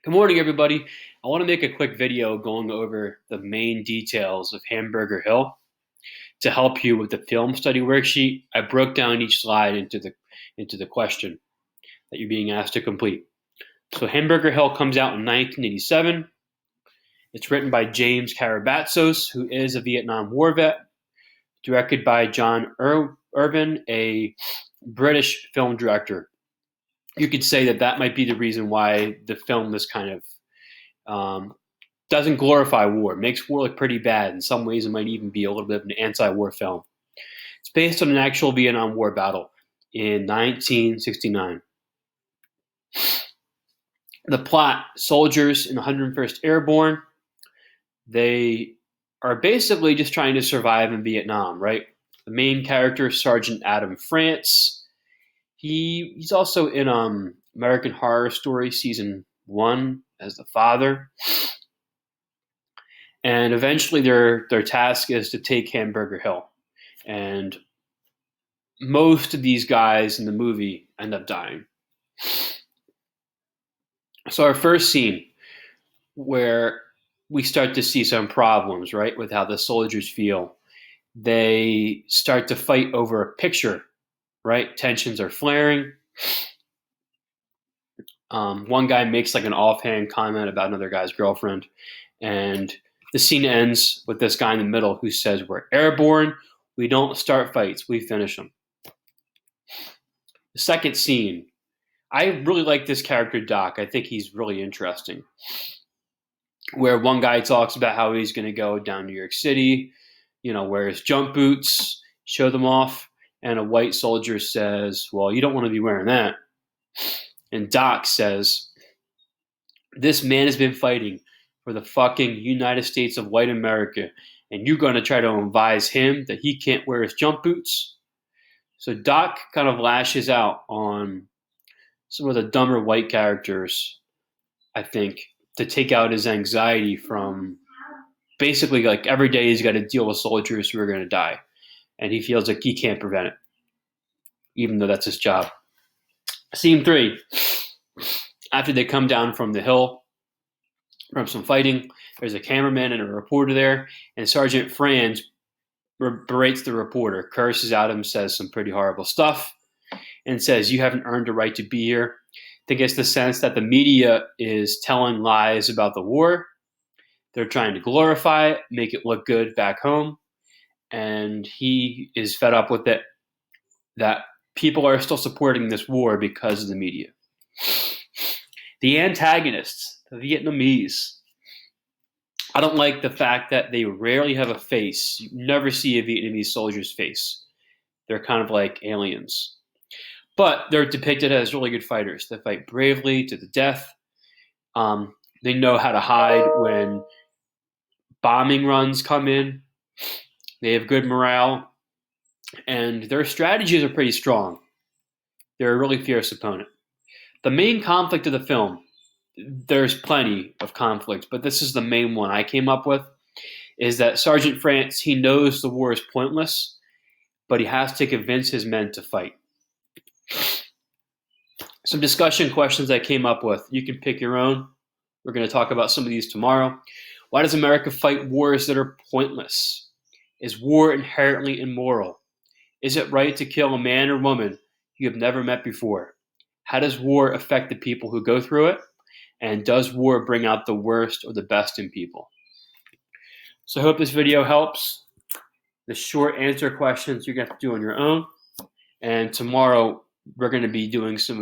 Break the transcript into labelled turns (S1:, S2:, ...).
S1: Good morning, everybody. I want to make a quick video going over the main details of Hamburger Hill. To help you with the film study worksheet, I broke down each slide into the question that you're being asked to complete. So Hamburger Hill comes out in 1987. It's written by James Karabatsos, who is a Vietnam War vet, directed by John Irvin, a British film director. You could say that might be the reason why the film is kind of doesn't glorify war, makes war look pretty bad. In some ways, it might even be a little bit of an anti-war film. It's based on an actual Vietnam War battle in 1969. The plot: soldiers in the 101st Airborne, they are basically just trying to survive in Vietnam, right? The main character, Sergeant Adam France, he's also in American Horror Story Season 1 as the father. And eventually their task is to take Hamburger Hill. And most of these guys in the movie end up dying. So our first scene, where we start to see some problems, right, with how the soldiers feel. They start to fight over a picture, right? Tensions are flaring. One guy makes like an offhand comment about another guy's girlfriend. And the scene ends with this guy in the middle who says, "We're airborne. We don't start fights. We finish them." The second scene, I really like this character, Doc. I think he's really interesting. Where one guy talks about how he's going to go down to New York City, wear his jump boots, show them off. And a white soldier says, "Well, you don't want to be wearing that." And Doc says, "This man has been fighting for the fucking United States of white America, and you're going to try to advise him that he can't wear his jump boots?" So Doc kind of lashes out on some of the dumber white characters, I think, to take out his anxiety from basically like every day he's got to deal with soldiers who are going to die. And he feels like he can't prevent it, even though that's his job. Scene 3, after they come down from the hill from some fighting, there's a cameraman and a reporter there, and Sergeant Franz berates the reporter, curses at him, says some pretty horrible stuff, and says, "You haven't earned a right to be here." I think it's the sense that the media is telling lies about the war. They're trying to glorify it, make it look good back home, and he is fed up with it, that people are still supporting this war because of the media. The antagonists, the Vietnamese, I don't like the fact that they rarely have a face. You never see a Vietnamese soldier's face. They're kind of like aliens. But they're depicted as really good fighters. They fight bravely to the death. They know how to hide when bombing runs come in. They have good morale. And their strategies are pretty strong. They're a really fierce opponent. The main conflict of the film, there's plenty of conflict, but this is the main one I came up with, is that Sergeant France, he knows the war is pointless, but he has to convince his men to fight. Some discussion questions I came up with. You can pick your own. We're going to talk about some of these tomorrow. Why does America fight wars that are pointless? Is war inherently immoral? Is it right to kill a man or woman you have never met before? How does war affect the people who go through it? And does war bring out the worst or the best in people? So I hope this video helps. The short answer questions you're going to have to do on your own. And tomorrow we're going to be doing some